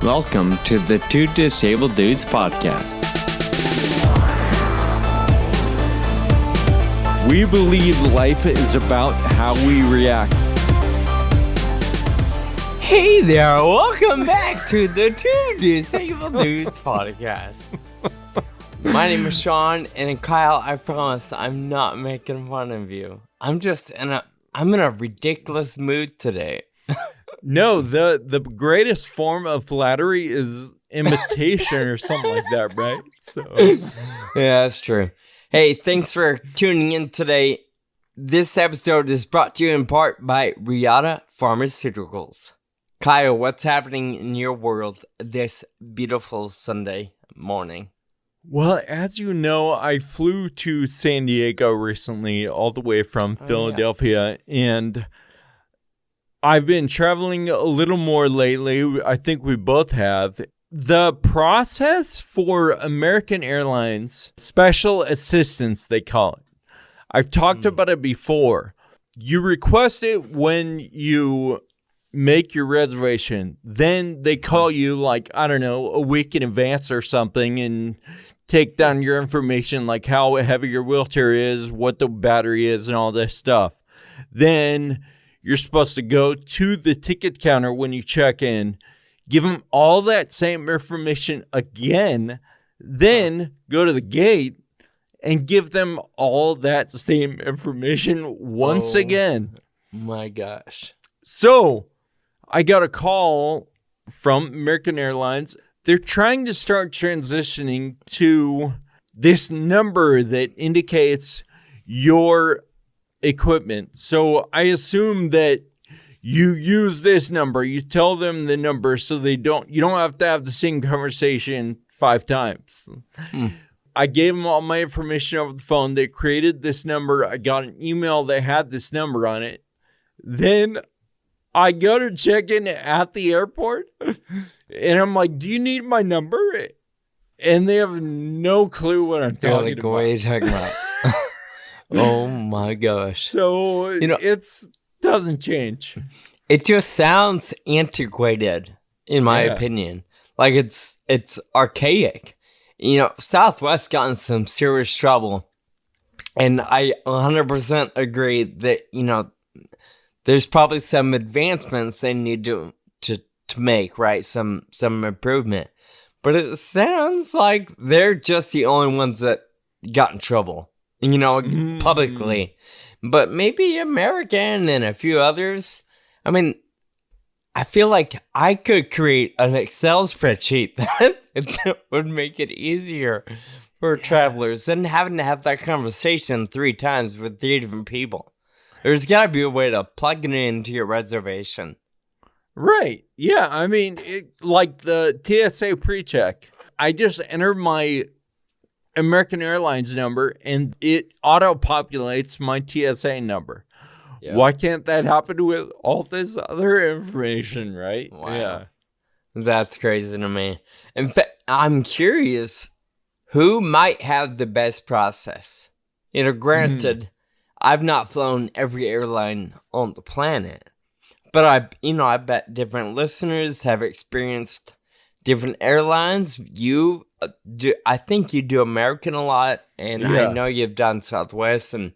Welcome to the Two Disabled Dudes podcast. We believe life is about how we react. Hey there, welcome back to the Two Disabled Dudes podcast. My name is Sean, and Kyle, I promise I'm not making fun of you. I'm in a ridiculous mood today. No, the greatest form of flattery is imitation or something like that, right? So yeah, that's true. Hey, thanks for tuning in today. This episode is brought to you in part by Reata Pharmaceuticals. Kyle, what's happening in your world this beautiful Sunday morning? Well, as you know, I flew to San Diego recently, all the way from Philadelphia, and I've been traveling a little more lately. I think we both have. The process for American Airlines, special assistance, they call it. I've talked about it before. You request it when you make your reservation. Then they call you a week in advance or something and take down your information, like how heavy your wheelchair is, what the battery is, and all this stuff. Then you're supposed to go to the ticket counter when you check in, give them all that same information again, then go to the gate and give them all that same information once again. My gosh. So I got a call from American Airlines. They're trying to start transitioning to this number that indicates your equipment. So I assume that you use this number. You tell them the number so you don't have to have the same conversation 5 times. I gave them all my information over the phone. They created this number. I got an email that had this number on it. Then I go to check in at the airport and I'm like, do you need my number? And they have no clue what I'm talking about. What are you talking about? Oh my gosh. So it doesn't change. It just sounds antiquated, in my opinion. Like it's archaic. Southwest got in some serious trouble. And I 100% agree that, there's probably some advancements they need to make, right? Some improvement. But it sounds like they're just the only ones that got in trouble. Publicly. But maybe American and a few others. I mean, I feel like I could create an Excel spreadsheet that would make it easier for travelers than having to have that conversation 3 times with 3 different people. There's got to be a way to plug it into your reservation. Right. Yeah. I mean, like the TSA pre-check. I just enter my American Airlines number and it auto-populates my TSA number. Yep. Why can't that happen with all this other information, right? Wow. Yeah. That's crazy to me. In fact, I'm curious who might have the best process. Granted, I've not flown every airline on the planet, but I bet different listeners have experienced different airlines. I think you do American a lot, and I know you've done Southwest, and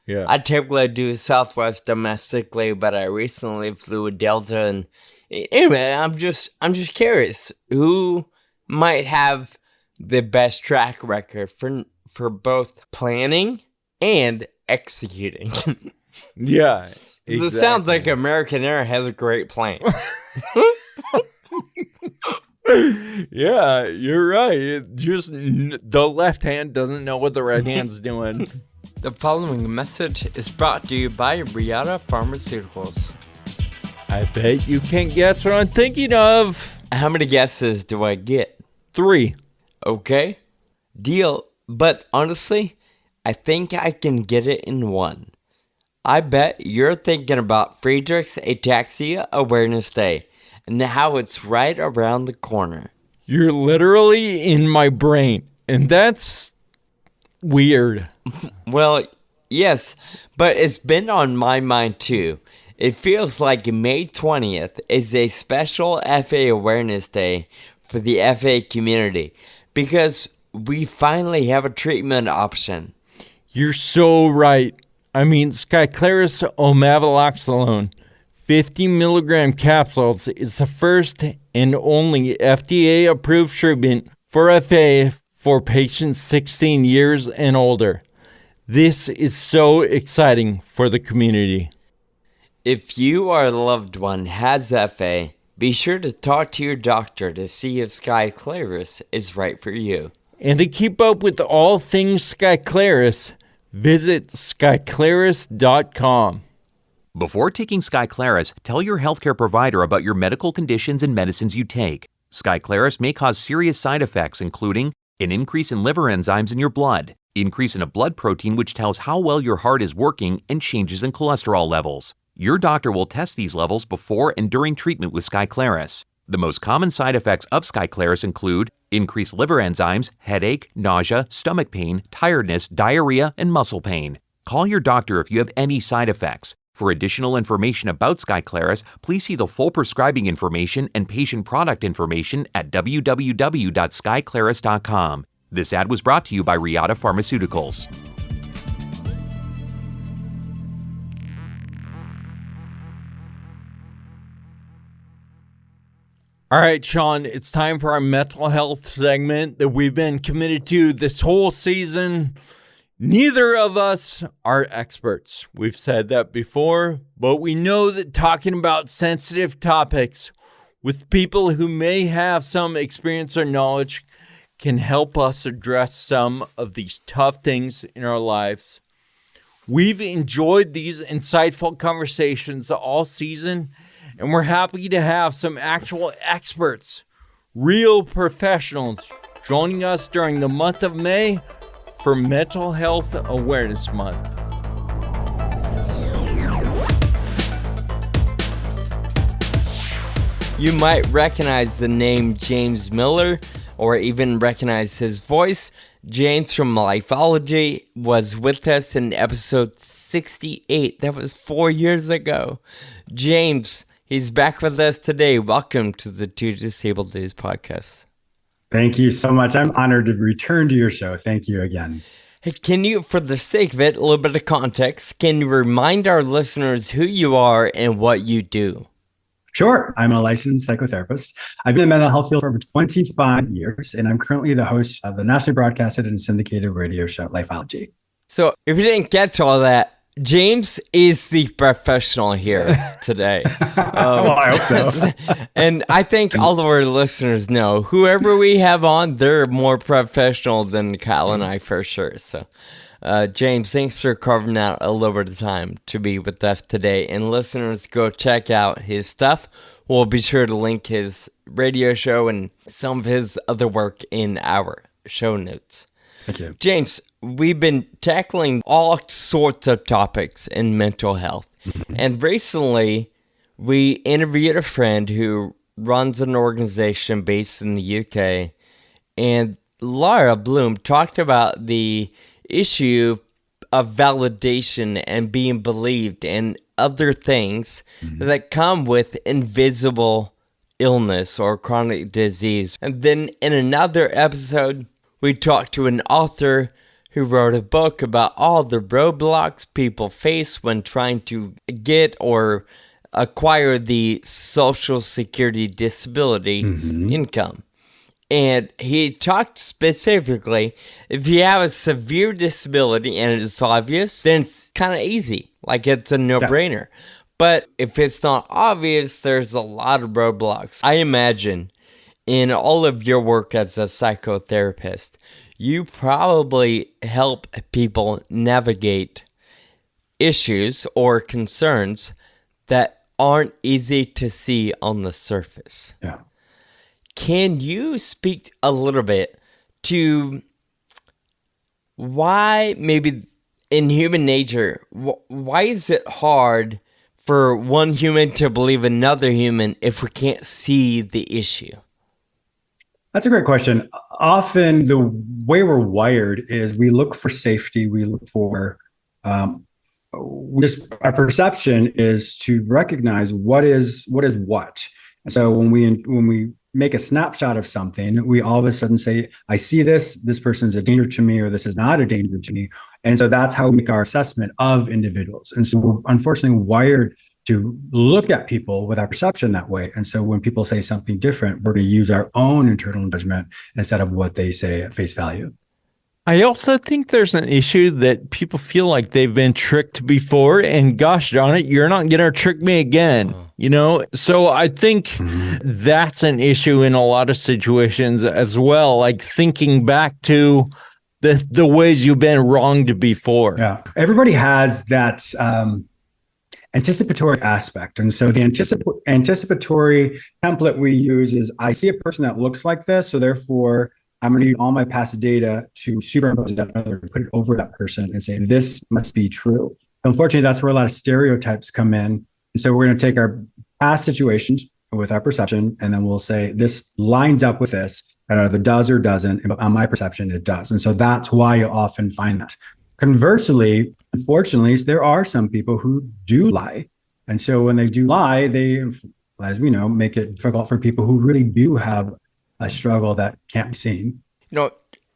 I typically do Southwest domestically, but I recently flew with Delta, and anyway, I'm just curious who might have the best track record for both planning and executing. Yeah, exactly. It sounds like American Air has a great plan. Yeah, you're right. Just the left hand doesn't know what the right hand's doing. The following message is brought to you by Reata Pharmaceuticals. I bet you can't guess what I'm thinking of. How many guesses do I get? 3. Okay. Deal. But honestly, I think I can get it in 1. I bet you're thinking about Friedrich's Ataxia Awareness Day and how it's right around the corner. You're literally in my brain, and that's weird. Well, yes, but it's been on my mind too. It feels like May 20th is a special FA Awareness Day for the FA community because we finally have a treatment option. You're so right. I mean, Skyclarys omavaloxolone 50 milligram capsules is the first and only FDA-approved treatment for FA for patients 16 years and older. This is so exciting for the community. If you or a loved one has FA, be sure to talk to your doctor to see if Skyclarys is right for you. And to keep up with all things Skyclarys, visit skyclarys.com. Before taking Skyclarys, tell your healthcare provider about your medical conditions and medicines you take. Skyclarys may cause serious side effects, including an increase in liver enzymes in your blood, increase in a blood protein which tells how well your heart is working, and changes in cholesterol levels. Your doctor will test these levels before and during treatment with Skyclarys. The most common side effects of Skyclarys include increased liver enzymes, headache, nausea, stomach pain, tiredness, diarrhea, and muscle pain. Call your doctor if you have any side effects. For additional information about Skyclarys, please see the full prescribing information and patient product information at www.skyclarys.com. This ad was brought to you by Reata Pharmaceuticals. All right, Sean, it's time for our mental health segment that we've been committed to this whole season. Neither of us are experts. We've said that before, but we know that talking about sensitive topics with people who may have some experience or knowledge can help us address some of these tough things in our lives. We've enjoyed these insightful conversations all season, and we're happy to have some actual experts, real professionals, joining us during the month of May for Mental Health Awareness Month. You might recognize the name James Miller or even recognize his voice. James from Lifeology was with us in episode 68. That was 4 years ago. James, he's back with us today. Welcome to the Two Disabled Days podcast. Thank you so much. I'm honored to return to your show. Thank you again. Hey, can you, for the sake of it, a little bit of context, can you remind our listeners who you are and what you do? Sure. I'm a licensed psychotherapist. I've been in the mental health field for over 25 years, and I'm currently the host of the nationally broadcasted and syndicated radio show, Lifeology. So if you didn't get all that, James is the professional here today. Well, I hope so. And I think all of our listeners know, whoever we have on, they're more professional than Kyle and I for sure. So, James, thanks for carving out a little bit of time to be with us today. And listeners, go check out his stuff. We'll be sure to link his radio show and some of his other work in our show notes. Thank you. James, we've been tackling all sorts of topics in mental health. And recently, we interviewed a friend who runs an organization based in the UK. And Laura Bloom talked about the issue of validation and being believed and other things that come with invisible illness or chronic disease. And then in another episode, we talked to an author who wrote a book about all the roadblocks people face when trying to get or acquire the Social Security disability income. And he talked specifically, if you have a severe disability and it's obvious, then it's kind of easy. Like it's a no-brainer. Yeah. But if it's not obvious, there's a lot of roadblocks. I imagine in all of your work as a psychotherapist, you probably help people navigate issues or concerns that aren't easy to see on the surface. Yeah. Can you speak a little bit to why maybe in human nature, why is it hard for one human to believe another human if we can't see the issue? That's a great question. Often the way we're wired is we look for safety. We look for our perception is to recognize what is what. So when we make a snapshot of something, we all of a sudden say, I see this person's a danger to me, or this is not a danger to me. And so that's how we make our assessment of individuals. And so we're unfortunately wired to look at people with our perception that way. And so when people say something different, we're going to use our own internal judgment instead of what they say at face value. I also think there's an issue that people feel like they've been tricked before, and gosh darn it, you're not going to trick me again, So I think that's an issue in a lot of situations as well, like thinking back to the ways you've been wronged before. Yeah, everybody has that anticipatory aspect. And so the anticipatory template we use is, I see a person that looks like this, so therefore I'm going to use all my past data to superimpose that other, put it over that person and say, this must be true. Unfortunately, that's where a lot of stereotypes come in. And so we're going to take our past situations with our perception, and then we'll say, this lines up with this, and either does or doesn't. And on my perception, it does. And so that's why you often find that. Conversely, unfortunately, there are some people who do lie. And so when they do lie, they, as we know, make it difficult for people who really do have a struggle that can't be seen.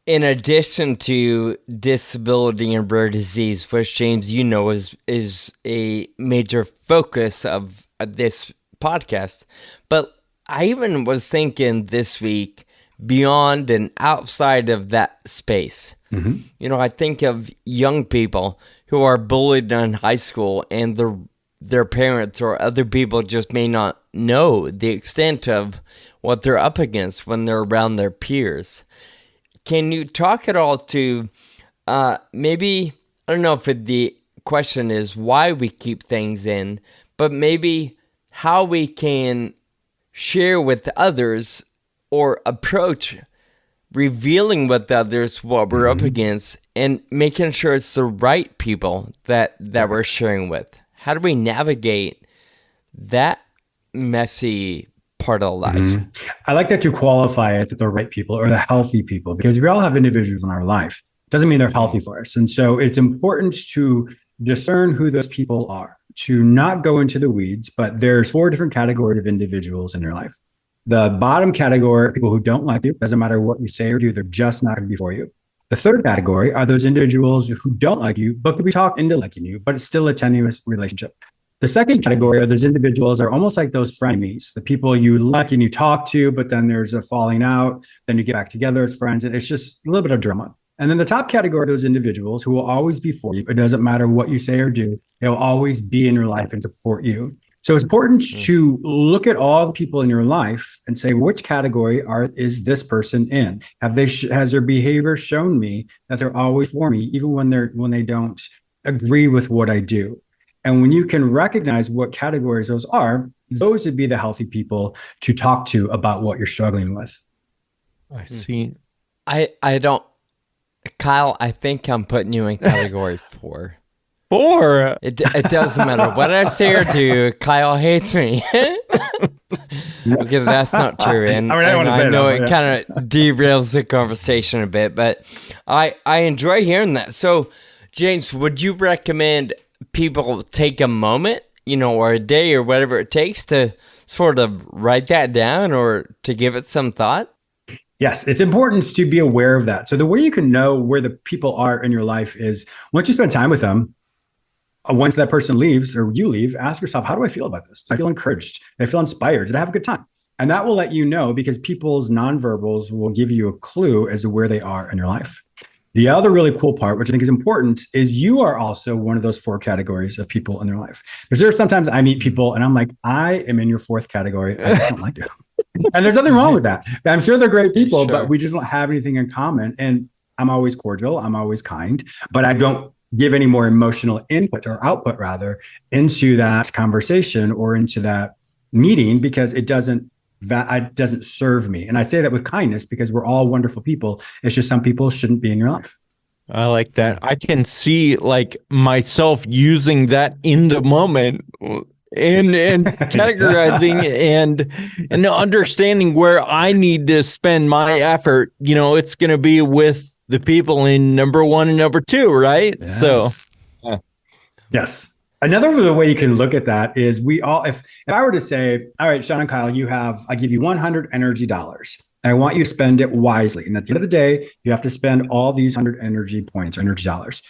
In addition to disability and rare disease, which James, is a major focus of this podcast, but I even was thinking this week beyond and outside of that space. Mm-hmm. I think of young people who are bullied in high school, and their parents or other people just may not know the extent of what they're up against when they're around their peers. Can you talk at all to maybe, I don't know if the question is why we keep things in, but maybe how we can share with others or approach revealing with others what we're up against and making sure it's the right people that we're sharing with? How do we navigate that messy part of life? I like that you qualify it the right people or the healthy people, because we all have individuals in our life. Doesn't mean they're healthy for us. And so it's important to discern who those people are, to not go into the weeds, but there's 4 different categories of individuals in your life. The bottom category are people who don't like you. Doesn't matter what you say or do, they're just not going to be for you. The third category are those individuals who don't like you, but could be talked into liking you, but it's still a tenuous relationship. The second category are those individuals are almost like those frenemies, the people you like and you talk to, but then there's a falling out, then you get back together as friends, and it's just a little bit of drama. And then the top category are those individuals who will always be for you. It doesn't matter what you say or do. They'll always be in your life and support you. So it's important to look at all the people in your life and say, which category is this person in? Has their behavior shown me that they're always for me, even when they don't agree with what I do? And when you can recognize what categories those are, those would be the healthy people to talk to about what you're struggling with. I see. I don't, Kyle, I think I'm putting you in category 4. 4? It doesn't matter what I say or do. Kyle hates me. Because that's not true. And I know it kind of derails the conversation a bit, but I enjoy hearing that. So, James, would you recommend people take a moment, or a day or whatever it takes to sort of write that down or to give it some thought? Yes, it's important to be aware of that. So the way you can know where the people are in your life is once you spend time with them, once that person leaves or you leave, ask yourself, how do I feel about this? Do I feel encouraged? Do I feel inspired? Did I have a good time? And that will let you know, because people's nonverbals will give you a clue as to where they are in your life. The other really cool part, which I think is important, is you are also one of those 4 categories of people in their life. Because there's sometimes I meet people and I'm like, I am in your 4th category. I just don't like you. And there's nothing wrong with that. I'm sure they're great people, but we just don't have anything in common. And I'm always cordial. I'm always kind, but I don't give any more emotional input or output rather into that conversation or into that meeting, because it doesn't serve me. And I say that with kindness because we're all wonderful people. It's just some people shouldn't be in your life. I like that. I can see like myself using that in the moment and categorizing and understanding where I need to spend my effort. It's going to be with the people in number 1 and number 2, right? Yes. So Yes. Another way you can look at that is if I were to say, all right, Sean and Kyle, I give you 100 energy dollars. And I want you to spend it wisely. And at the end of the day, you have to spend all these 100 energy points, energy dollars.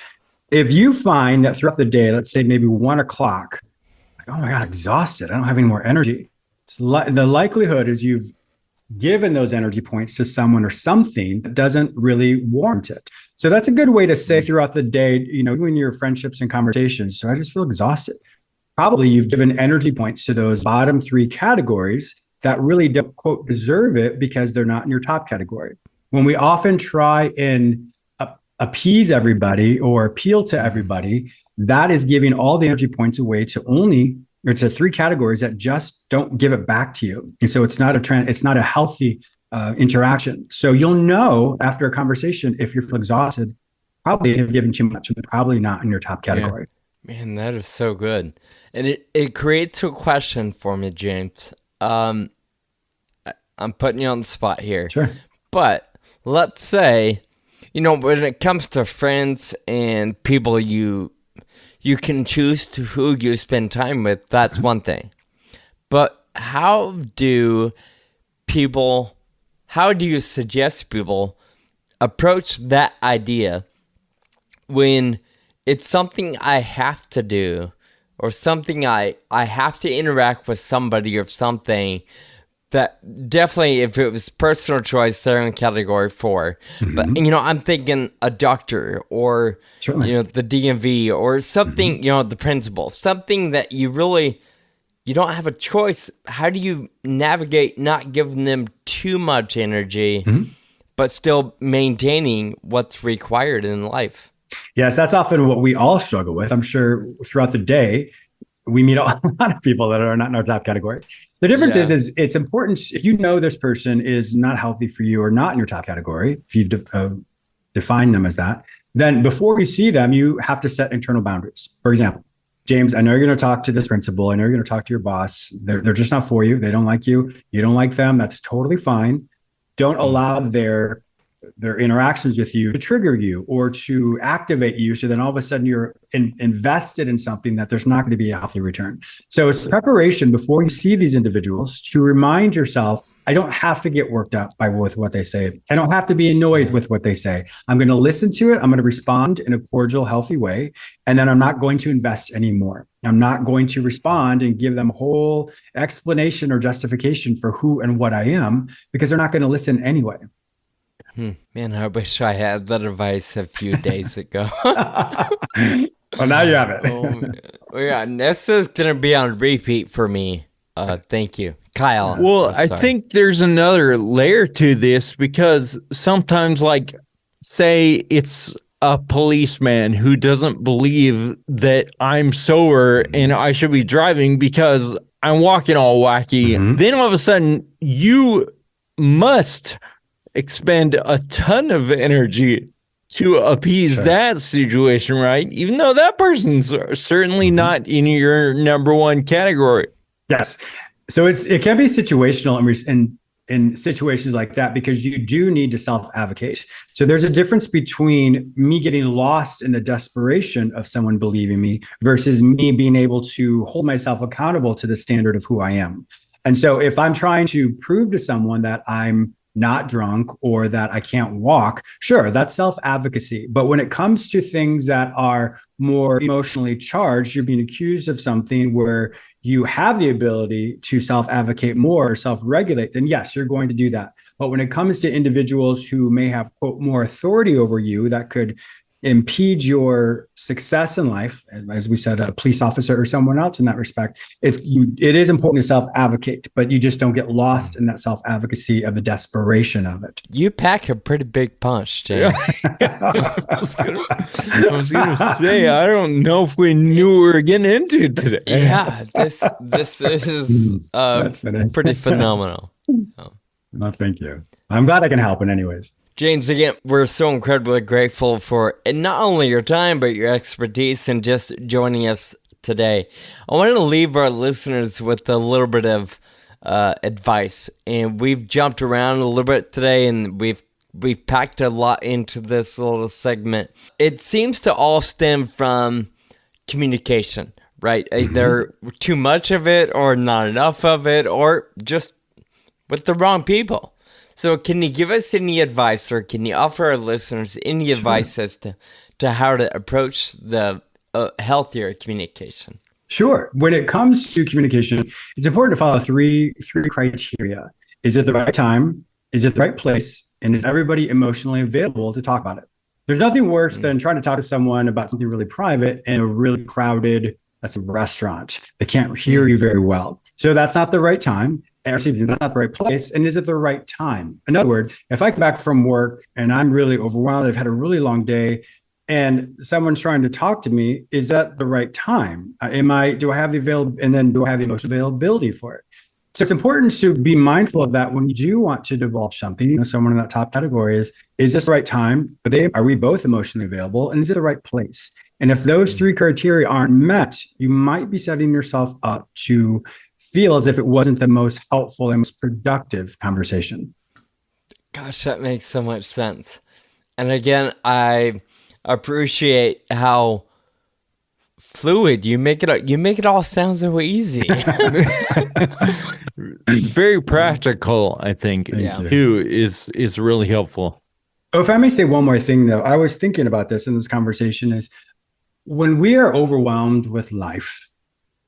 If you find that throughout the day, let's say maybe 1 o'clock, like, oh my God, exhausted. I don't have any more energy. The likelihood is you've given those energy points to someone or something that doesn't really warrant it. So that's a good way to say throughout the day, in your friendships and conversations, so I just feel exhausted. Probably you've given energy points to those bottom 3 categories that really don't, quote, deserve it because they're not in your top category. When we often try and appease everybody or appeal to everybody, that is giving all the energy points away to 3 categories that just don't give it back to you. And so it's not a healthy interaction. So you'll know after a conversation if you're exhausted, probably have given too much and probably not in your top category. Yeah. Man, that is so good. And it creates a question for me, James. I'm putting you on the spot here. Sure. But let's say, when it comes to friends and people you can choose to who you spend time with, that's one thing. But how do you suggest people approach that idea when it's something I have to do or something I have to interact with somebody or something that definitely, if it was personal choice, they're in category 4. Mm-hmm. But, I'm thinking a doctor or, certainly, the DMV or something, mm-hmm. The principal, something that you don't have a choice. How do you navigate not giving them too much energy, mm-hmm. but still maintaining what's required in life? Yes, that's often what we all struggle with. I'm sure throughout the day, we meet a lot of people that are not in our top category. The difference is it's important if this person is not healthy for you or not in your top category, if you've defined them as that, then before you see them, you have to set internal boundaries. For example, James, I know you're going to talk to this principal. I know you're going to talk to your boss. They're just not for you. They don't like you. You don't like them. That's totally fine. Don't allow their interactions with you to trigger you or to activate you. So then all of a sudden you're invested in something that there's not going to be a healthy return. So it's preparation before you see these individuals to remind yourself, I don't have to get worked up with what they say. I don't have to be annoyed with what they say. I'm going to listen to it. I'm going to respond in a cordial, healthy way. And then I'm not going to invest anymore. I'm not going to respond and give them a whole explanation or justification for who and what I am, because they're not going to listen anyway. Man, I wish I had that advice a few days ago. Well, now you have it. And this is going to be on repeat for me. Thank you. Kyle. Well, I think there's another layer to this, because sometimes, say it's a policeman who doesn't believe that I'm sober and I should be driving because I'm walking all wacky. Mm-hmm. Then all of a sudden, you must expend a ton of energy to appease that situation, right? Even though that person's certainly mm-hmm. not in your number 1 category. Yes. So it can be situational in situations like that, because you do need to self-advocate. So there's a difference between me getting lost in the desperation of someone believing me versus me being able to hold myself accountable to the standard of who I am. And so if I'm trying to prove to someone that I'm not drunk or that I can't walk, sure, that's self-advocacy. But when it comes to things that are more emotionally charged, you're being accused of something where you have the ability to self-advocate more or self-regulate, then yes, you're going to do that. But when it comes to individuals who may have, quote, more authority over you that could impede your success in life, as we said, a police officer or someone else in that respect, it is important to self-advocate, but you just don't get lost in that self-advocacy of the desperation of it. You pack a pretty big punch, James. I was gonna say, I don't know if we knew we were getting into today. Yeah, this is pretty phenomenal. Well, thank you. I'm glad I can help in any ways. James, again, we're so incredibly grateful for not only your time, but your expertise and just joining us today. I wanted to leave our listeners with a little bit of advice. And we've jumped around a little bit today, and we've packed a lot into this little segment. It seems to all stem from communication, right? Either too much of it or not enough of it, or just with the wrong people. So can you give us any advice, or can you offer our listeners any advice as to how to approach the healthier communication? Sure. When it comes to communication, it's important to follow three criteria. Is it the right time? Is it the right place? And is everybody emotionally available to talk about it? There's nothing worse than trying to talk to someone about something really private in a really crowded, let's say, restaurant. They can't hear you very well. So that's not the right time. And that's not the right place. And is it the right time? In other words, if I come back from work and I'm really overwhelmed, I've had a really long day, and someone's trying to talk to me, is that the right time? Do I have the emotional availability for it? So it's important to be mindful of that when you do want to divulge something. Someone in that top category is this the right time? Are we both emotionally available? And is it the right place? And if those three criteria aren't met, you might be setting yourself up to feel as if it wasn't the most helpful and most productive conversation. Gosh, that makes so much sense. And again, I appreciate how fluid you make it. You make it all sound so easy. Very practical, I think. Too is really helpful. Oh, if I may say one more thing, though, I was thinking about this in this conversation is when we are overwhelmed with life,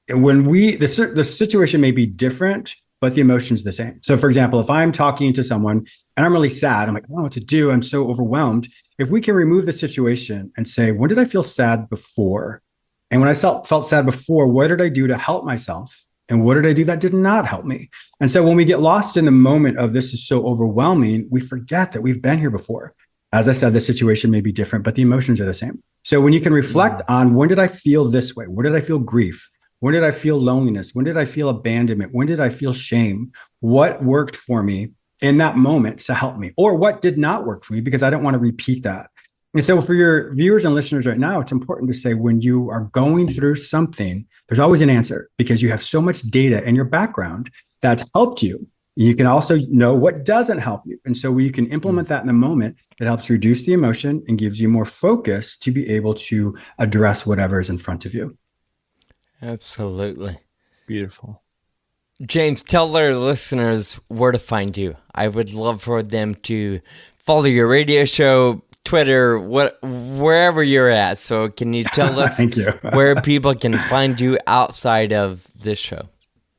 when the situation may be different, but the emotion's the same. So, for example, if I'm talking to someone and I'm really sad, I'm like, I don't know what to do. I'm so overwhelmed. If we can remove the situation and say, when did I feel sad before? And when I felt sad before, what did I do to help myself? And what did I do that did not help me? And so when we get lost in the moment of this is so overwhelming, we forget that we've been here before. As I said, the situation may be different, but the emotions are the same. So when you can reflect on when did I feel this way? When did I feel grief? When did I feel loneliness? When did I feel abandonment? When did I feel shame? What worked for me in that moment to help me? Or what did not work for me because I don't want to repeat that? And so for your viewers and listeners right now, it's important to say when you are going through something, there's always an answer because you have so much data in your background that's helped you. You can also know what doesn't help you. And so you can implement that in the moment. It helps reduce the emotion and gives you more focus to be able to address whatever is in front of you. Absolutely. Beautiful. James, tell our listeners where to find you. I would love for them to follow your radio show, Twitter, wherever you're at. So can you tell us Thank you. where people can find you outside of this show?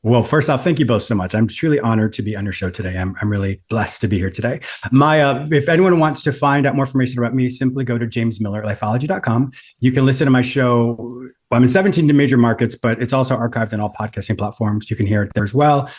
Well, first off, thank you both so much. I'm truly honored to be on your show today. I'm really blessed to be here today. If anyone wants to find out more information about me, simply go to jamesmillerlifeology.com. You can listen to my show. Well, I'm in 17 major markets, but it's also archived on all podcasting platforms. You can hear it there as well.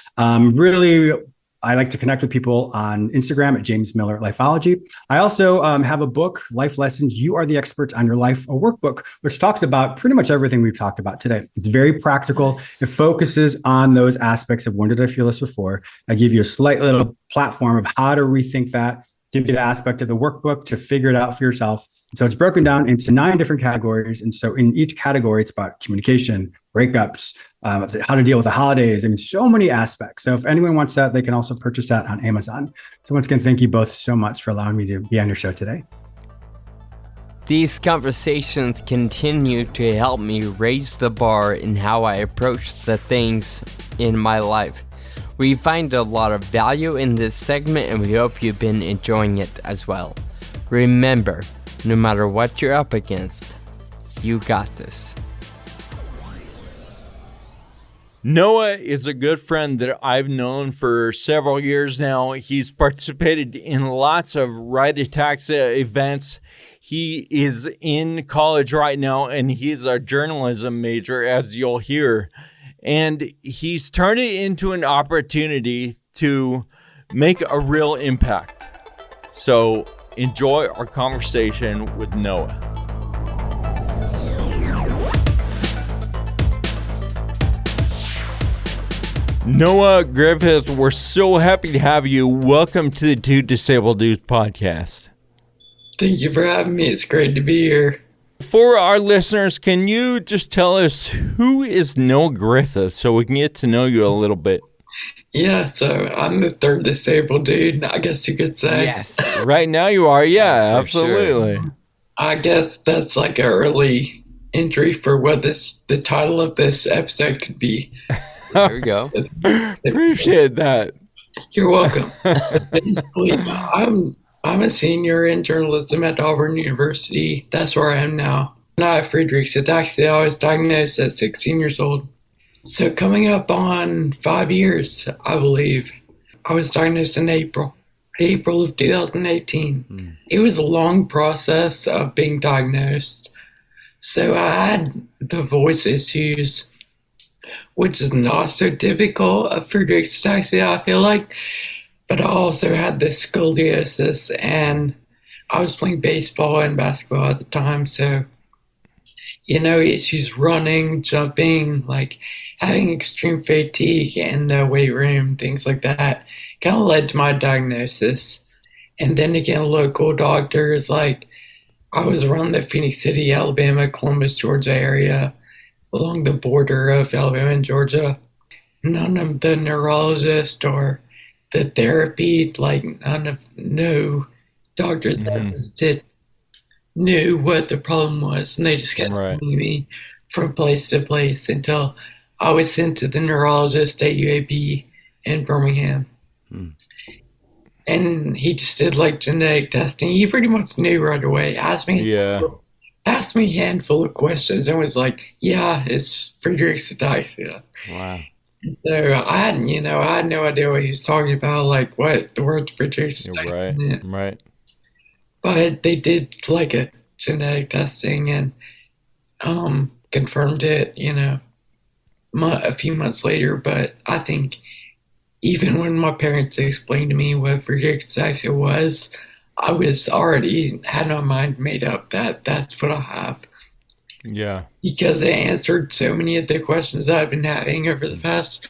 I like to connect with people on Instagram at James Miller Lifeology. I also have a book, Life Lessons, You Are the Experts on Your Life, a workbook, which talks about pretty much everything we've talked about today. It's very practical. It focuses on those aspects of when did I feel this before? I give you a slight little platform of how to rethink that, give you the aspect of the workbook to figure it out for yourself. So it's broken down into 9 different categories. And so in each category, it's about communication, breakups, how to deal with the holidays. I mean, so many aspects. So if anyone wants that, they can also purchase that on Amazon. So once again, thank you both so much for allowing me to be on your show today. These conversations continue to help me raise the bar in how I approach the things in my life. We find a lot of value in this segment, and we hope you've been enjoying it as well. Remember, no matter what you're up against, you got this. Noah is a good friend that I've known for several years now. He's participated in lots of Reata events. He is in college right now, and he's a journalism major, as you'll hear. And he's turned it into an opportunity to make a real impact. So enjoy our conversation with Noah. Noah Griffith, we're so happy to have you. Welcome to the Two Disabled Dudes podcast. Thank you for having me. It's great to be here. For our listeners, can you just tell us who is Noah Griffith so we can get to know you a little bit? Yeah, so I'm the third disabled dude, I guess you could say. Yes. Right now you are, yeah, absolutely. Sure. I guess that's like an early entry for what the title of this episode could be. There we go. Appreciate that. You're welcome. Basically, I'm a senior in journalism at Auburn University. That's where I am now. Now at Friedrich's ataxia, I was diagnosed at 16 years old. So coming up on 5 years, I believe. I was diagnosed in April of 2018. It was a long process of being diagnosed. So I had the voice issues, which is not so typical of Friedrich's ataxia, I feel like. But I also had the scoliosis, and I was playing baseball and basketball at the time. So, issues running, jumping, like having extreme fatigue in the weight room, things like that, kind of led to my diagnosis. And then again, local doctors, like I was around the Phoenix City, Alabama, Columbus, Georgia area, along the border of Alabama and Georgia. None of the neurologists or the therapy, like no doctor that knew what the problem was, and they just kept sending me from place to place until I was sent to the neurologist at UAB in Birmingham. And he just did like genetic testing. He pretty much knew right away. Asked me a handful of questions and was like, "Yeah, it's Friedrich's ataxia." Wow. So I had no idea what he was talking about, like what the word Friedrich's ataxia meant. Right. But they did like a genetic testing and confirmed it, a few months later. But I think even when my parents explained to me what Friedrich's ataxia was, I was already had my mind made up that that's what I have. Yeah. Because it answered so many of the questions that I've been having over the past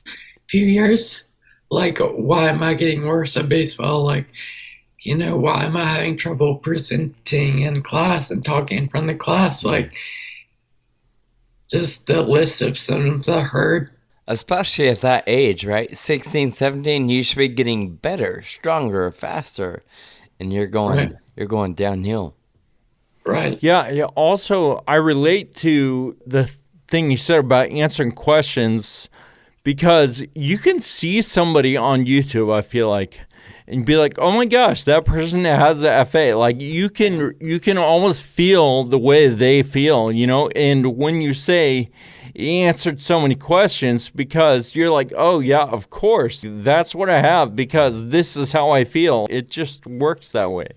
few years. Like, why am I getting worse at baseball? Like, why am I having trouble presenting in class and talking in front of the class? Like, just the list of symptoms I heard. Especially at that age, right? 16, 17, you should be getting better, stronger, faster. And you're going downhill. Right. Yeah. Also, I relate to the thing you said about answering questions, because you can see somebody on YouTube, I feel like, and be like, "Oh my gosh, that person has a FA." Like you can almost feel the way they feel, And when you say he answered so many questions, because you're like, "Oh yeah, of course, that's what I have because this is how I feel." It just works that way.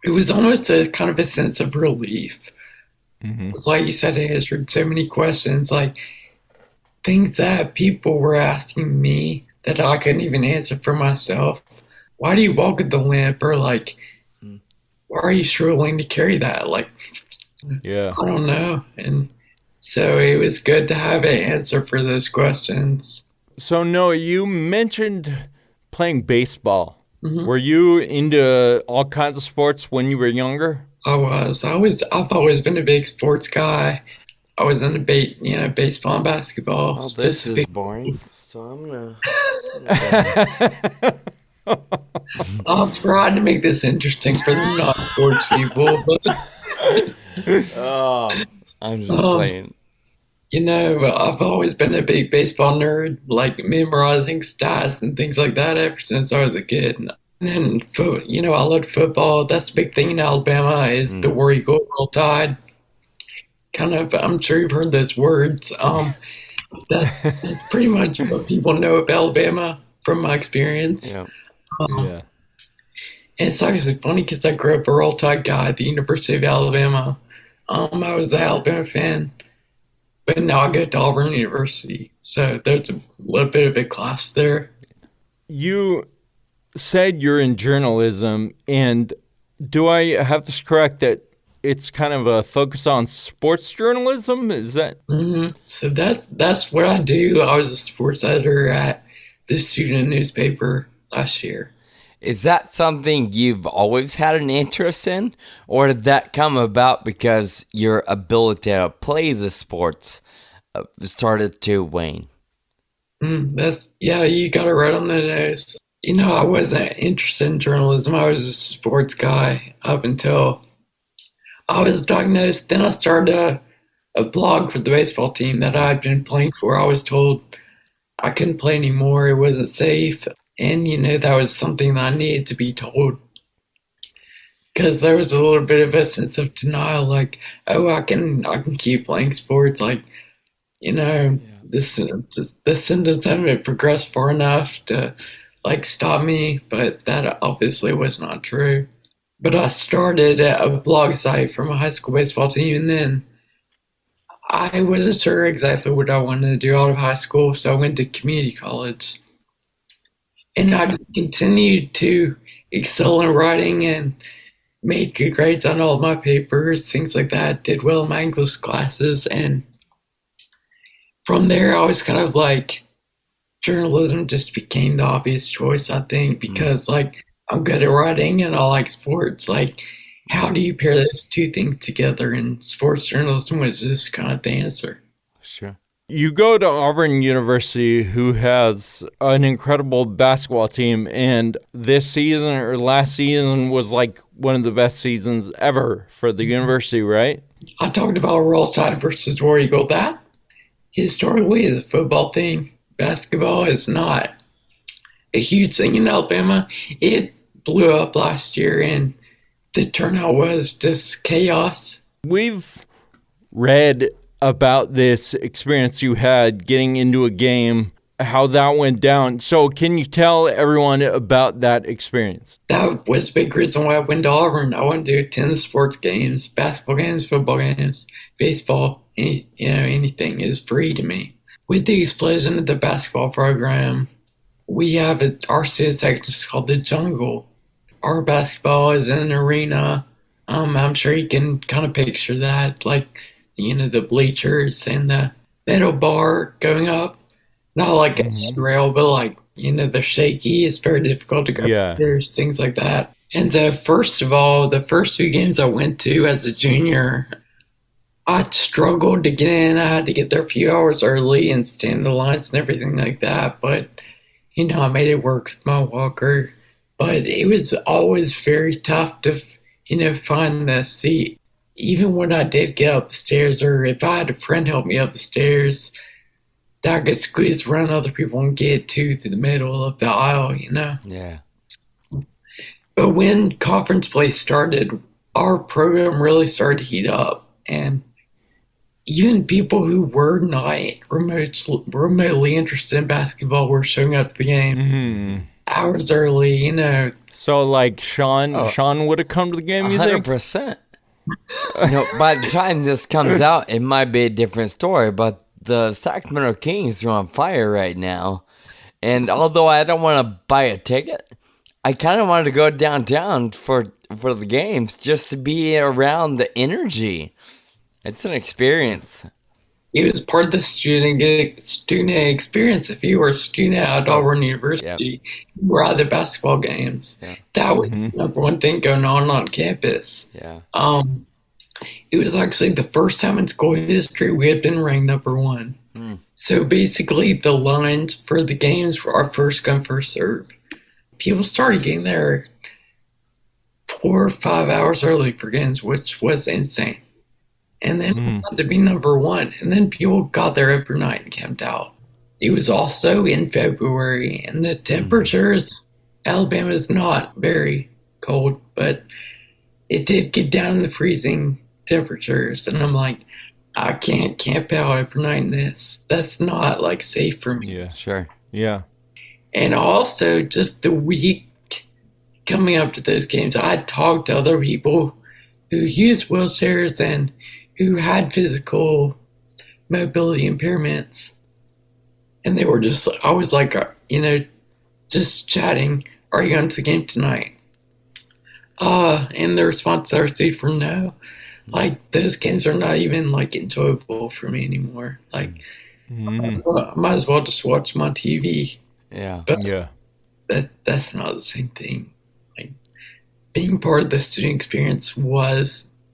It was almost a kind of a sense of relief. It's like you said, I answered so many questions, like things that people were asking me that I couldn't even answer for myself. Why do you walk with the limp? Or like, why are you struggling to carry that? Like, I don't know. And so it was good to have an answer for those questions. So Noah, you mentioned playing baseball. Were you into all kinds of sports when you were younger? I was. I've always been a big sports guy. I was into baseball and basketball. Oh, this is boring. So I'm gonna. I'll try to make this interesting for the non-sports people, but I'm just playing. I've always been a big baseball nerd, like memorizing stats and things like that ever since I was a kid. And then, I loved football. That's the big thing in Alabama is the War Eagle, Roll Tide. Kind of, I'm sure you've heard those words. That's pretty much what people know of Alabama from my experience. Yeah. And it's actually funny because I grew up a Roll Tide guy at the University of Alabama. I was an Alabama fan, but now I go to Auburn University. So there's a little bit of a clash there. You said you're in journalism, and do I have this correct that it's kind of a focus on sports journalism? Is that? So that's what I do. I was a sports editor at the student newspaper last year. Is that something you've always had an interest in, or did that come about because your ability to play the sports started to wane? You got it right on the nose. I wasn't interested in journalism. I was a sports guy up until I was diagnosed. Then I started a blog for the baseball team that I'd been playing for. I was told I couldn't play anymore. It wasn't safe. And, that was something that I needed to be told. Because there was a little bit of a sense of denial, like, oh, I can keep playing sports. Like, the sentence hadn't progressed far enough to, like, stop me. But that obviously was not true. But I started at a blog site for my high school baseball team, and then I wasn't sure exactly what I wanted to do out of high school, so I went to community college. And I just continued to excel in writing and made good grades on all of my papers, things like that, did well in my English classes. And from there, I was kind of like, journalism just became the obvious choice, I think, because, like, I'm good at writing and I like sports. Like, how do you pair those two things together? And sports journalism was just kind of the answer. Sure. You go to Auburn University, who has an incredible basketball team, and this season or last season was like one of the best seasons ever for the university, right? I talked about Roll Tide versus War Eagle. That historically is a football thing. Basketball is not a huge thing in Alabama. It blew up last year, and the turnout was just chaos. We've read about this experience you had getting into a game, how that went down. So can you tell everyone about that experience? That was a big reason why I went to Auburn. I wanted to attend sports games, basketball games, football games, baseball, anything is free to me. With the explosion of the basketball program, we have our city section is called the Jungle. Our basketball is in an arena. I'm sure you can kind of picture that, like, the bleachers and the metal bar going up. Not like a handrail, but like, they're shaky. It's very difficult to go. Yeah. There's things like that. And so, first of all, the first few games I went to as a junior, I struggled to get in. I had to get there a few hours early and stand in the lines and everything like that. But, I made it work with my walker. But it was always very tough to, find the seat. Even when I did get up the stairs, or if I had a friend help me up the stairs, that I could squeeze around other people and get to the middle of the aisle, Yeah. But when conference play started, our program really started to heat up. And even people who were not remotely interested in basketball were showing up to the game hours early, So like Sean would have come to the game, you think? 100%. By the time this comes out, it might be a different story, but the Sacramento Kings are on fire right now. And although I don't want to buy a ticket, I kind of wanted to go downtown for the games just to be around the energy. It's an experience. It was part of the student experience. If you were a student at Auburn University, you were at the basketball games. Yeah. That was the number one thing going on campus. Yeah. It was actually the first time in school history we had been ranked number one. So basically, the lines for the games were our first come, first serve. People started getting there 4 or 5 hours early for games, which was insane. And then we had to be number one. And then people got there every night and camped out. It was also in February, and the temperatures, Alabama is not very cold, but it did get down in the freezing temperatures. And I'm like, I can't camp out every night in this. That's not, like, safe for me. Yeah. Sure. Yeah. And also, just the week coming up to those games, I talked to other people who used wheelchairs and who had physical mobility impairments. And they were just, I was like, just chatting, are you going to the game tonight? And the response I received from no. Like, those games are not even, like, enjoyable for me anymore. Like, I might as well just watch them on TV. Yeah. But Yeah. that's not the same thing. Like, being part of the student experience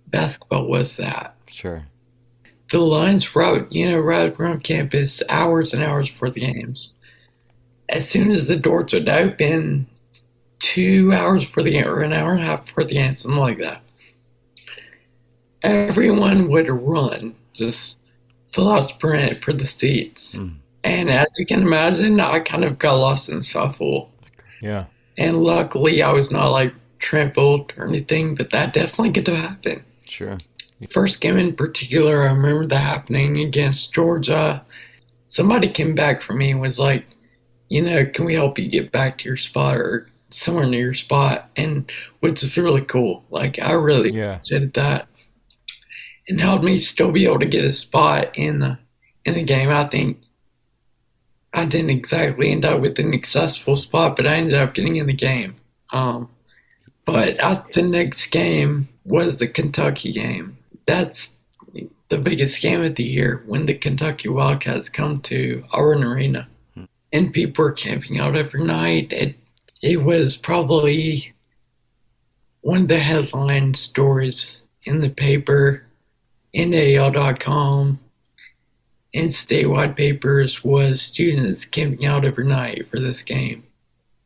basketball was that. Sure. The lines route around campus hours and hours before the games. As soon as the doors would open, 2 hours before the game, or an hour and a half before the game, something like that, everyone would run just full out sprint for the seats. And as you can imagine, I kind of got lost in the shuffle. Yeah. And luckily, I was not like trampled or anything, but that definitely could have happened. Sure. First game in particular, I remember that happening against Georgia. Somebody came back for me and was like, can we help you get back to your spot or somewhere near your spot? And which is really cool. Like, I really appreciated that. And helped me still be able to get a spot in the game. I think I didn't exactly end up with an accessible spot, but I ended up getting in the game. But the next game was the Kentucky game. That's the biggest game of the year when the Kentucky Wildcats come to Auburn Arena. And people were camping out every night. It was probably one of the headline stories in the paper, NAL.com, and statewide papers was students camping out every night for this game.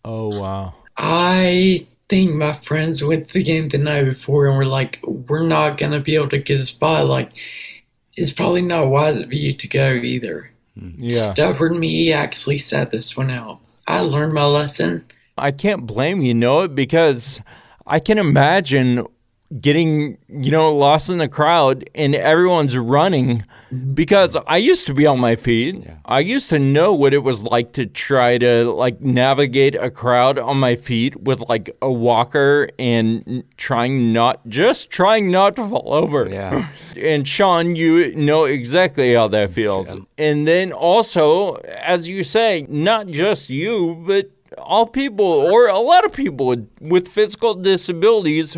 Oh, wow. I think my friends went to the game the night before and were like, we're not going to be able to get a spot. Like, it's probably not wise of you to go either. Yeah. Stubborn me actually sat this one out. I learned my lesson. I can't blame you, Noah, because I can imagine getting, lost in the crowd and everyone's running, because I used to be on my feet. Yeah. I used to know what it was like to try to navigate a crowd on my feet with a walker and trying not to fall over. Yeah. And Sean, you know exactly how that feels. Yeah. And then also, as you say, not just you, but all people or a lot of people with physical disabilities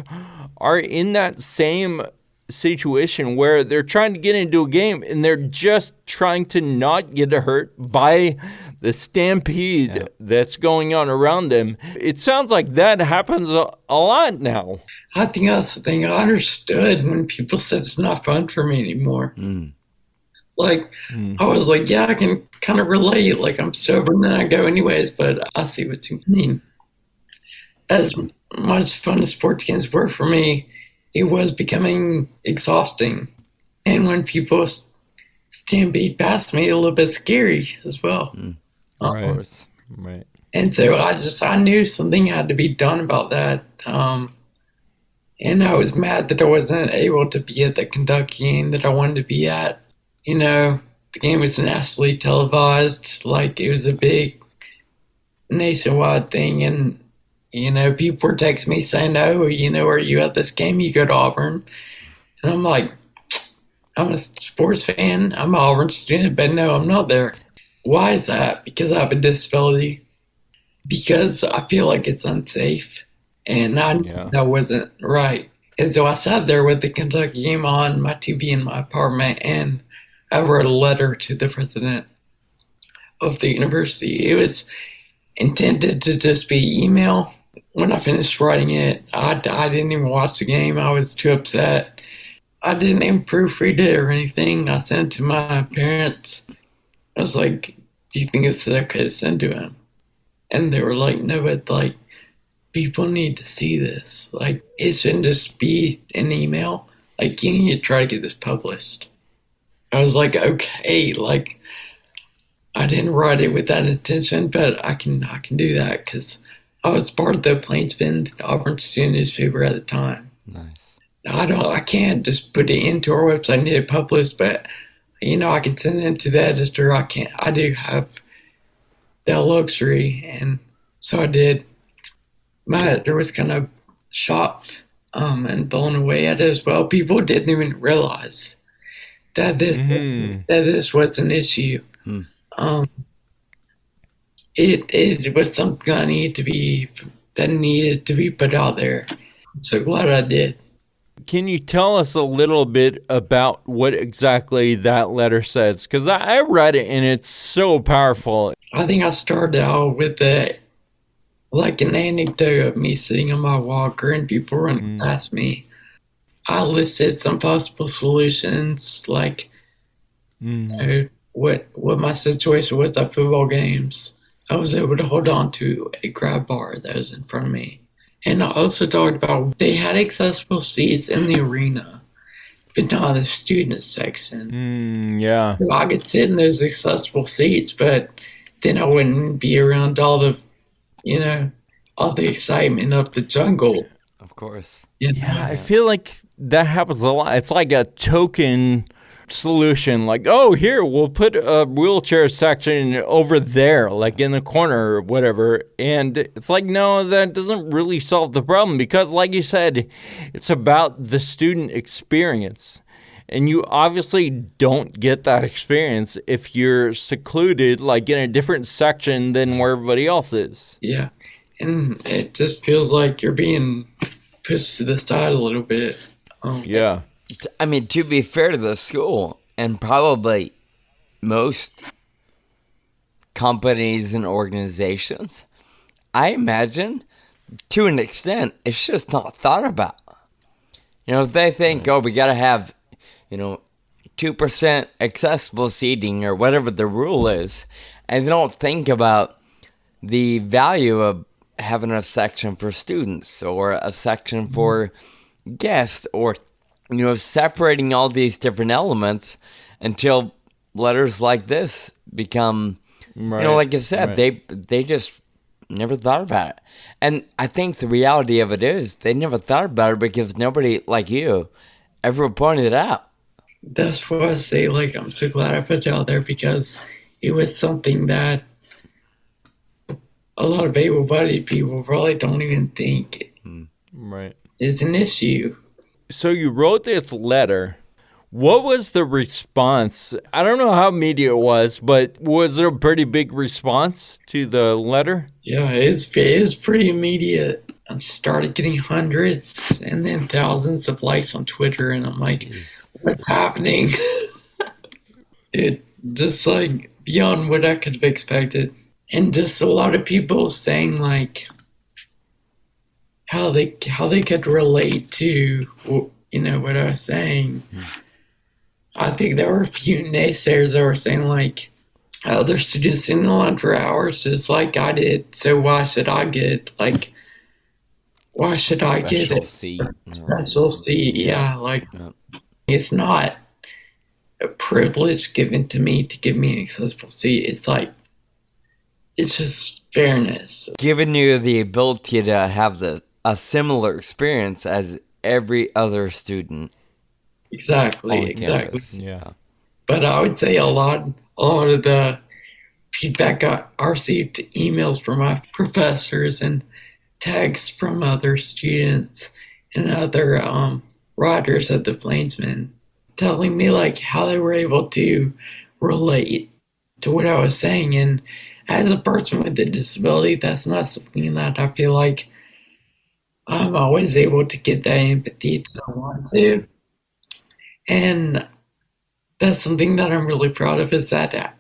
are in that same situation where they're trying to get into a game and they're just trying to not get hurt by the stampede that's going on around them. It sounds like that happens a lot now. I think that's the thing. I understood when people said it's not fun for me anymore. I was like, yeah, I can kind of relate. I'm sober and then I go anyways, but I see what you mean. As much fun as sports games were for me, it was becoming exhausting. And when people stampede past me, a little bit scary as well. Right. And so I knew something had to be done about that. And I was mad that I wasn't able to be at the Kentucky game that I wanted to be at. The game was nationally televised. It was a big nationwide thing. And, people were texting me saying, oh, are you at this game? You go to Auburn. And I'm like, I'm a sports fan. I'm an Auburn student, but no, I'm not there. Why is that? Because I have a disability. Because I feel like it's unsafe. And I knew that wasn't right. And so I sat there with the Kentucky game on my TV in my apartment, and I wrote a letter to the president of the university. It was intended to just be email. When I finished writing it, I didn't even watch the game. I was too upset. I didn't even proofread it or anything. I sent it to my parents. I was like, do you think it's okay to send to him? And they were like, no, but people need to see this. It shouldn't just be an email. You need to try to get this published. I was like, okay, I didn't write it with that intention, but I can do that because I was part of the Plainsman Auburn student newspaper at the time. Nice. I can't just put it into our website and hit publish, but I can send it to the editor. I do have that luxury, and so I did. My editor was kind of shocked and blown away at it as well. People didn't even realize that this was an issue. It was something that needed to be put out there. I'm so glad I did. Can you tell us a little bit about what exactly that letter says? Because I read it and it's so powerful. I think I started out with an anecdote of me sitting on my walker and people running past me. I listed some possible solutions, what my situation was at football games. I was able to hold on to a grab bar that was in front of me. And I also talked about they had accessible seats in the arena. but not the student section. Yeah. I could sit in those accessible seats, but then I wouldn't be around all the, all the excitement of the jungle. Of course. Yeah, I feel like that happens a lot. It's like a token solution, like, oh, here, we'll put a wheelchair section over there, like in the corner or whatever. And it's like, no, that doesn't really solve the problem because, like you said, it's about the student experience. And you obviously don't get that experience if you're secluded, like in a different section than where everybody else is. Yeah. And it just feels like you're being pushed to the side a little bit. Yeah. I mean, to be fair to the school and probably most companies and organizations, I imagine to an extent, it's just not thought about. If they think, we got to have, 2% accessible seating or whatever the rule is, and they don't think about the value of having a section for students or a section for guests or separating all these different elements until letters like this become, like I said, they just never thought about it. And I think the reality of it is they never thought about it because nobody like you ever pointed it out. That's why I say, I'm so glad I put it out there because it was something that a lot of able-bodied people probably don't even think is an issue. So you wrote this letter. What was the response? I don't know how media it was, but was there a pretty big response to the letter? Yeah, it's pretty immediate. I started getting hundreds and then thousands of likes on Twitter, and I'm like, what's happening? It just beyond what I could have expected. And just a lot of people saying how they could relate to what I was saying. I think there were a few naysayers that were saying other students in the line for hours just like I did, so why should I get a special seat? Yeah, it's not a privilege given to me to give me an accessible seat. It's just fairness. Giving you the ability to have a similar experience as every other student. Exactly. Yeah. But I would say a lot of the feedback I received emails from my professors and texts from other students and other riders at the Plainsman telling me how they were able to relate to what I was saying. And as a person with a disability, that's not something that I feel like I'm always able to get that empathy that I want to. And that's something that I'm really proud of, is that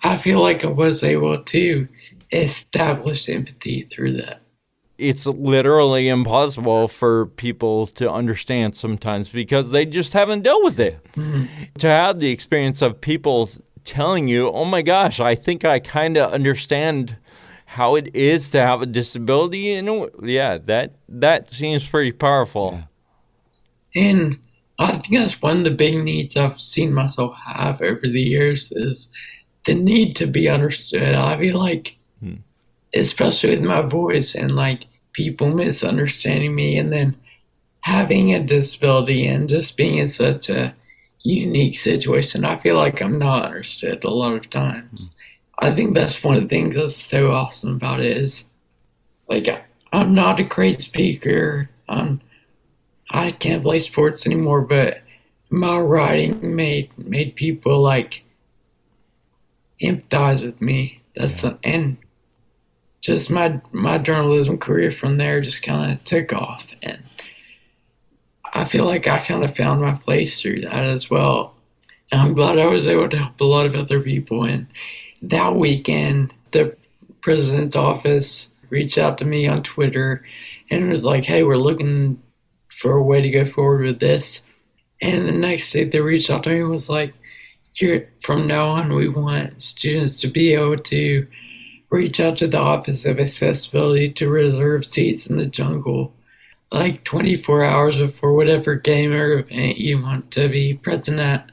I feel like I was able to establish empathy through that. It's literally impossible for people to understand sometimes because they just haven't dealt with it. Mm-hmm. To have the experience of people telling you, oh my gosh, I think I kind of understand how it is to have a disability. That seems pretty powerful. Yeah. And I think that's one of the big needs I've seen myself have over the years is the need to be understood. I feel like, especially with my voice and people misunderstanding me and then having a disability and just being in such a unique situation, I feel like I'm not understood a lot of times. I think that's one of the things that's so awesome about it is I'm not a great speaker. I can't play sports anymore, but my writing made people empathize with me. And just my journalism career from there just kind of took off, and I feel like I kind of found my place through that as well. And I'm glad I was able to help a lot of other people. And that weekend, the president's office reached out to me on Twitter and it was like, hey, we're looking for a way to go forward with this. And the next day they reached out to me and was like, from now on, we want students to be able to reach out to the Office of Accessibility to reserve seats in the jungle. like 24 hours before whatever game or event you want to be present at.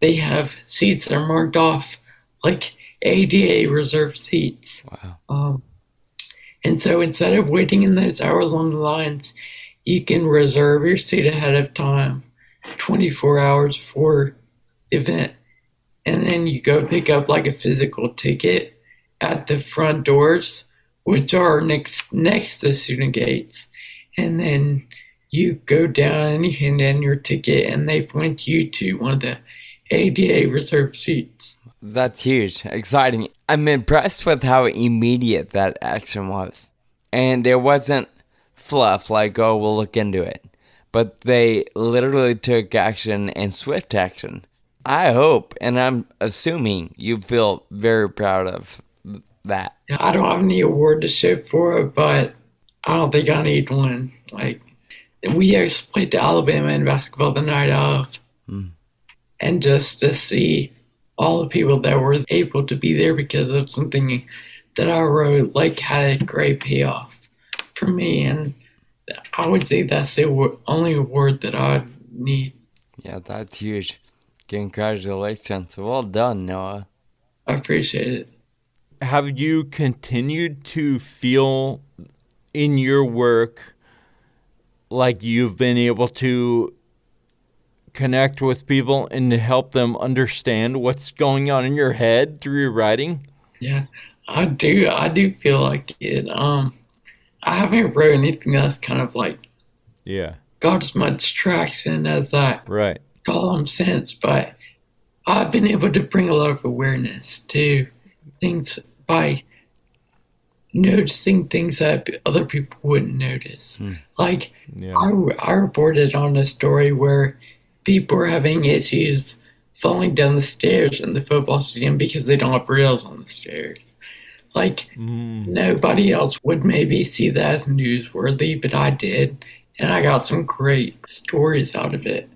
They have seats that are marked off, like ADA reserved seats. Wow. And so instead of waiting in those hour-long lines, you can reserve your seat ahead of time, 24 hours before the event. And then you go pick up like a physical ticket at the front doors, which are next to the student gates. And then you go down and you hand in your ticket, and they point you to one of the ADA reserved seats. That's huge. Exciting. I'm impressed with how immediate that action was. And it wasn't fluff like, oh, we'll look into it. But they literally took action, and swift action. I hope, and I'm assuming, you feel very proud of that. I don't have any award to show for it, but I don't think I need one. Like, we actually played Alabama in basketball the night of. And just to see all the people that were able to be there because of something that I wrote, like, had a great payoff for me. And I would say that's the only award that I need. Yeah, that's huge. Congratulations. Well done, Noah. I appreciate it. Have you continued to feel in your work like you've been able to connect with people and to help them understand what's going on in your head through your writing? Yeah, I do. I do feel like it. I haven't wrote anything that's kind of like got as much traction as that column since, but I've been able to bring a lot of awareness to things by noticing things that other people wouldn't notice. Like, I reported on a story where people are having issues falling down the stairs in the football stadium because they don't have rails on the stairs. Like, nobody else would maybe see that as newsworthy, but I did. And I got some great stories out of it.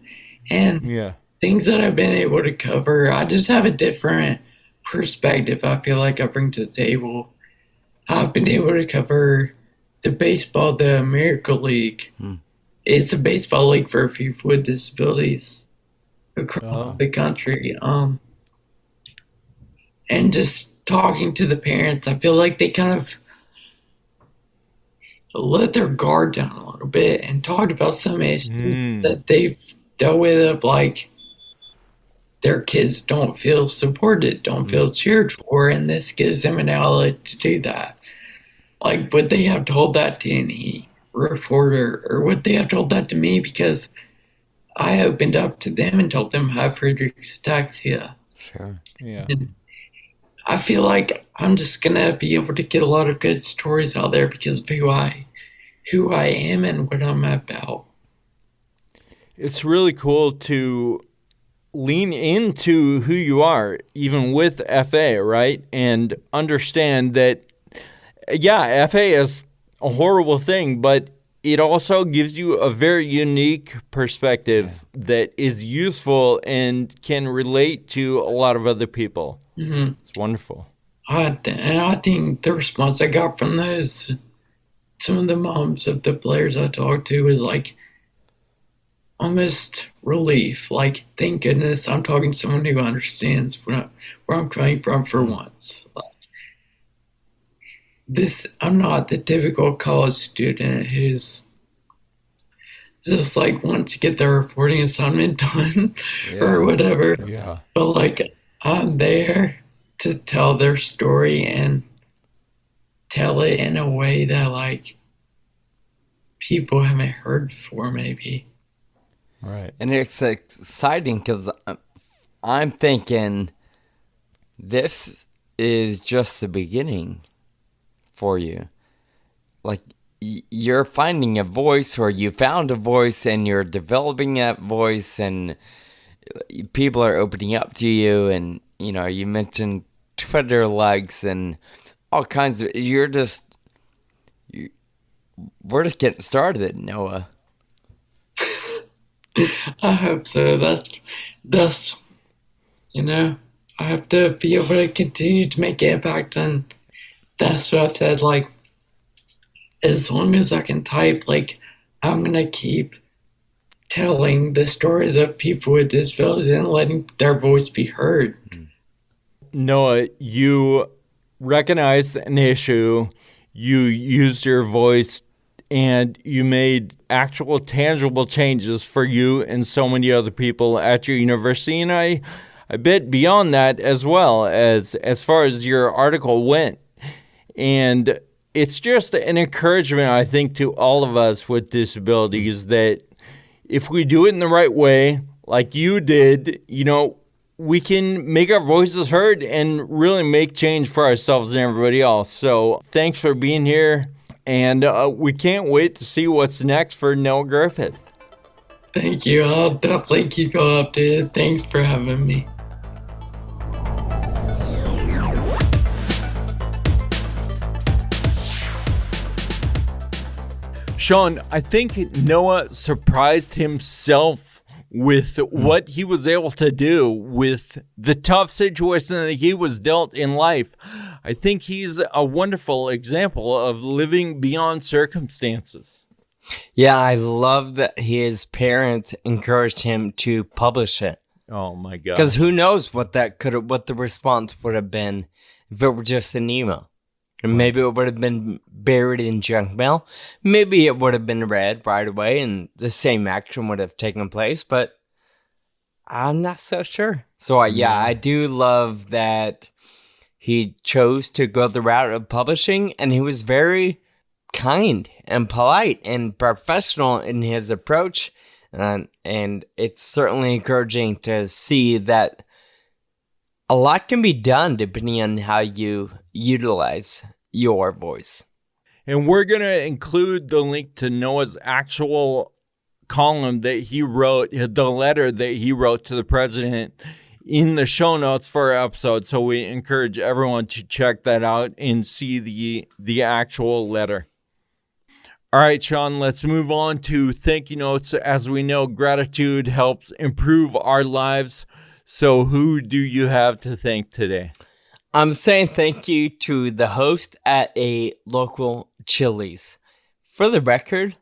And things that I've been able to cover, I just have a different perspective I feel like I bring to the table. I've been able to cover the American League. It's a baseball league for people with disabilities across the country. And just talking to the parents, I feel like they kind of let their guard down a little bit and talked about some issues that they've dealt with, like their kids don't feel supported, don't feel cheered for, and this gives them an outlet to do that. Like, would they have told that to any reporter, or would they have told that to me because I opened up to them and told them I have Friedreich's ataxia? Sure. Yeah. And I feel like I'm just gonna be able to get a lot of good stories out there because of who I am and what I'm about. It's really cool to lean into who you are, even with FA, right? And understand that, FA is a horrible thing, but it also gives you a very unique perspective that is useful and can relate to a lot of other people. It's wonderful. And I think the response I got from some of the moms of the players I talked to was like almost relief. Like, thank goodness I'm talking to someone who understands where I'm coming from for once. Like, I'm not the typical college student who's just like wants to get their reporting assignment done or whatever. Yeah. But like, I'm there to tell their story and tell it in a way that like people haven't heard before, maybe. Right. And it's exciting because I'm thinking this is just the beginning for you. Like, you're finding a voice, or you found a voice, and you're developing that voice, and people are opening up to you. And, you know, you mentioned Twitter likes and all kinds of, we're just getting started, Noah. I hope so. That's I have to be able to continue to make impact, and that's what I said. Like, as long as I can type, like, I'm going to keep telling the stories of people with disabilities and letting their voice be heard. Noah, you recognized an issue, you used your voice, and you made actual tangible changes for you and so many other people at your university. And I bet beyond that as well, as far as your article went. And it's just an encouragement, I think, to all of us with disabilities that if we do it in the right way, like you did, we can make our voices heard and really make change for ourselves and everybody else. So thanks for being here, and we can't wait to see what's next for Noah Griffith. Thank you. I'll definitely keep you updated. Thanks for having me. Sean, I think Noah surprised himself with what he was able to do with the tough situation that he was dealt in life. I think he's a wonderful example of living beyond circumstances. Yeah, I love that his parents encouraged him to publish it. Oh my God. Because who knows what the response would have been if it were just an email. Maybe it would have been buried in junk mail. Maybe it would have been read right away and the same action would have taken place, but I'm not so sure. So, I do love that he chose to go the route of publishing, and he was very kind and polite and professional in his approach. And it's certainly encouraging to see that a lot can be done depending on how you utilize your voice. And we're going to include the link to Noah's actual column that he wrote, the letter that he wrote to the president, in the show notes for our episode. So we encourage everyone to check that out and see the actual letter. All right, Sean, let's move on to thank you notes. As we know, gratitude helps improve our lives. So who do you have to thank today? I'm saying thank you to the host at a local Chili's. For the record,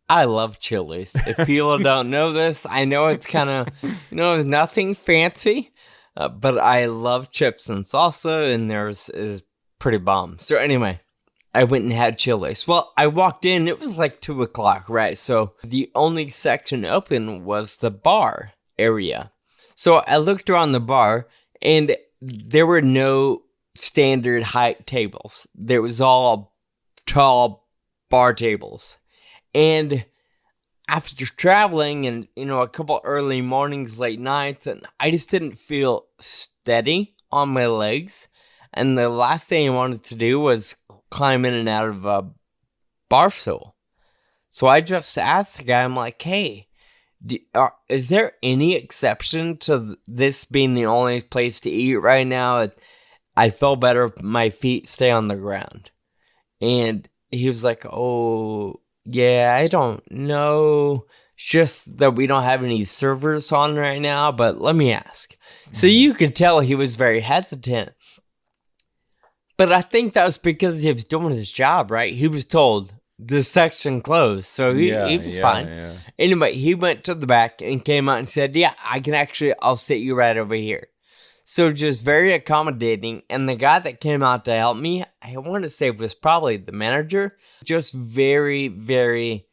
I love Chili's. If people don't know this, I know it's kind of, nothing fancy, but I love chips and salsa, and theirs is pretty bomb. So anyway, I went and had Chili's. Well, I walked in, it was like 2 o'clock, right? So the only section open was the bar area. So I looked around the bar, and there were no standard height tables. There was all tall bar tables. And after traveling and, a couple early mornings, late nights, and I just didn't feel steady on my legs. And the last thing I wanted to do was climb in and out of a bar stool. So I just asked the guy, I'm like, hey, is there any exception to this being the only place to eat right now? I feel better if my feet stay on the ground. And he was like, oh, yeah, I don't know. It's just that we don't have any servers on right now, but let me ask. So you could tell he was very hesitant. But I think that was because he was doing his job, right? He was told the section closed, so he was fine. Yeah. Anyway, he went to the back and came out and said, yeah, I'll sit you right over here. So just very accommodating. And the guy that came out to help me, I want to say was probably the manager, just very, very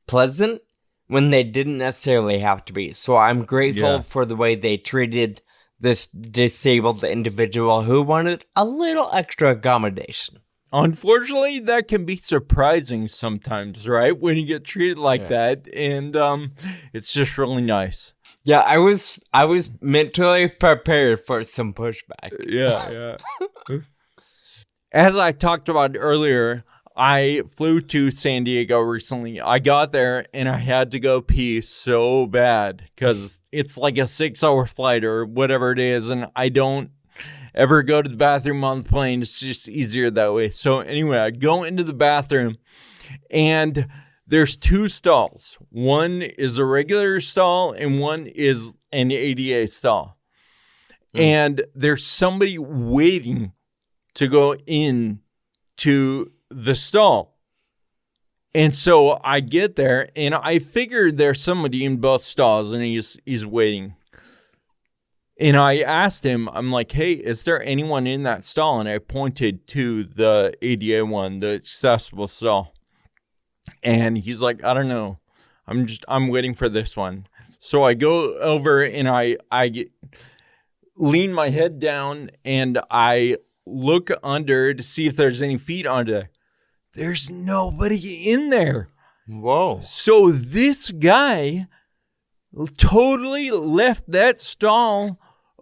pleasant when they didn't necessarily have to be. So I'm grateful for the way they treated this disabled individual who wanted a little extra accommodation. Unfortunately, that can be surprising sometimes, right? When you get treated like that, and it's just really nice. Yeah, I was mentally prepared for some pushback. Yeah. As I talked about earlier, I flew to San Diego recently. I got there and I had to go pee so bad because it's like a 6-hour flight or whatever it is, and I don't ever go to the bathroom on the plane. It's just easier that way. So anyway, I go into the bathroom and there's 2 stalls. One is a regular stall and one is an ADA stall. And there's somebody waiting to go in to the stall. And so I get there, and I figure there's somebody in both stalls, and he's waiting. And I asked him, I'm like, hey, is there anyone in that stall? And I pointed to the ADA one, the accessible stall. And he's like, I don't know. I'm waiting for this one. So I go over and I lean my head down and I look under to see if there's any feet under there. There's nobody in there. Whoa. So this guy totally left that stall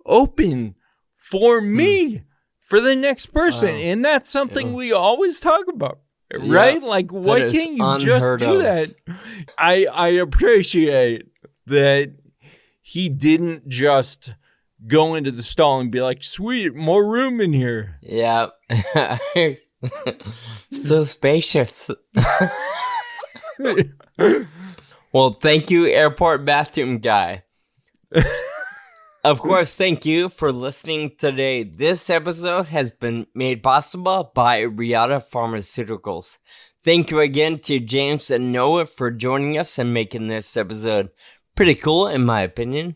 open for me, for the next person. Wow. And that's something we always talk about, right? Yeah, like, why can't you just do that? I appreciate that he didn't just go into the stall and be like, sweet, more room in here. Yeah. So spacious. Well, thank you, airport bathroom guy. Of course, thank you for listening today. This episode has been made possible by Reata Pharmaceuticals. Thank you again to James and Noah for joining us and making this episode pretty cool, in my opinion.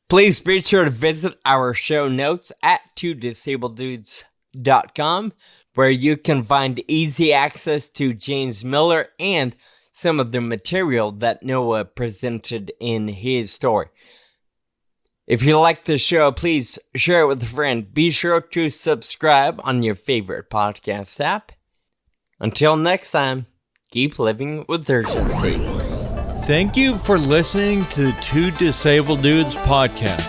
Please be sure to visit our show notes at twodisableddudes.com, where you can find easy access to James Miller and some of the material that Noah presented in his story. If you like the show, please share it with a friend. Be sure to subscribe on your favorite podcast app. Until next time, keep living with urgency. Thank you for listening to the Two Disabled Dudes podcast.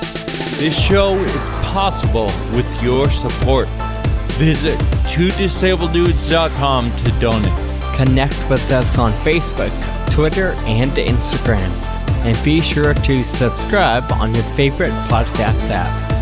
This show is possible with your support. Visit twodisableddudes.com to donate. Connect with us on Facebook, Twitter, and Instagram. And be sure to subscribe on your favorite podcast app.